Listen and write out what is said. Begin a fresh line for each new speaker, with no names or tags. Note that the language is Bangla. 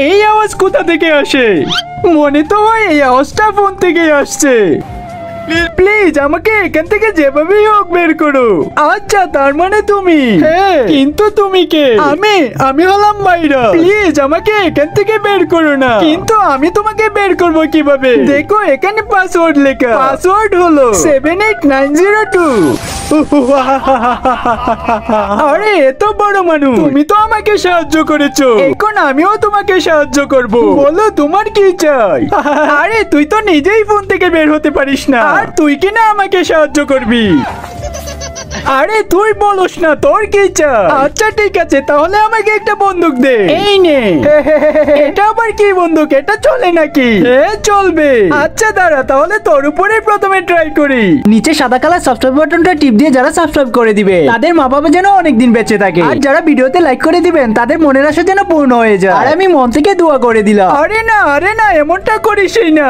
এই আওয়াজ কোথা থেকে আসে? মনে তো হয় এই আওয়াজটা ফোন থেকে আসছে। প্লিজ আমাকে এখান থেকে যেভাবেই হোক বের করো। আচ্ছা তার মানে তুমি? হ্যাঁ, কিন্তু তুমি কে? আমি হলাম মাইরা। প্লিজ আমাকে এখান থেকে বের করো না। কিন্তু আমি তোমাকে বের করবো কিভাবে? দেখো এখানে পাসওয়ার্ড লেখা। পাসওয়ার্ড হলো 78902। আরে এত বড় মানুষ, তুমি তো আমাকে সাহায্য করেছো, এখন আমিও তোমাকে সাহায্য করব। বলো তোমার কি চাই? আরে তুই তো নিজেই ফোন থেকে বের হতে পারিস না, আর তুই কি না আমাকে সাহায্য করবি? আরে তুই বলস না তোর কি চাই? আচ্ছা ঠিক আছে, তাহলে আমাকে একটা বন্দুক দে। এই নে। এটা আবার কি বন্দুক? এটা চলে নাকি? হ্যাঁ চলবে। আচ্ছা দাঁড়া, তাহলে তোর উপরে প্রথমে ট্রাই করি।
নিচে সাদা কালার সাবস্ক্রাইব বাটনটা টিপ দিয়ে যারা সাবস্ক্রাইব করে দিবে তাদের মা বাবা যেন অনেকদিন বেঁচে থাকে, আর যারা ভিডিওতে লাইক করে দিবেন তাদের মনের আশা যেন পূর্ণ হয়ে যায়। আর আমি মন থেকে দোয়া করে দিলাম।
আরে না এমনটা করিসই না।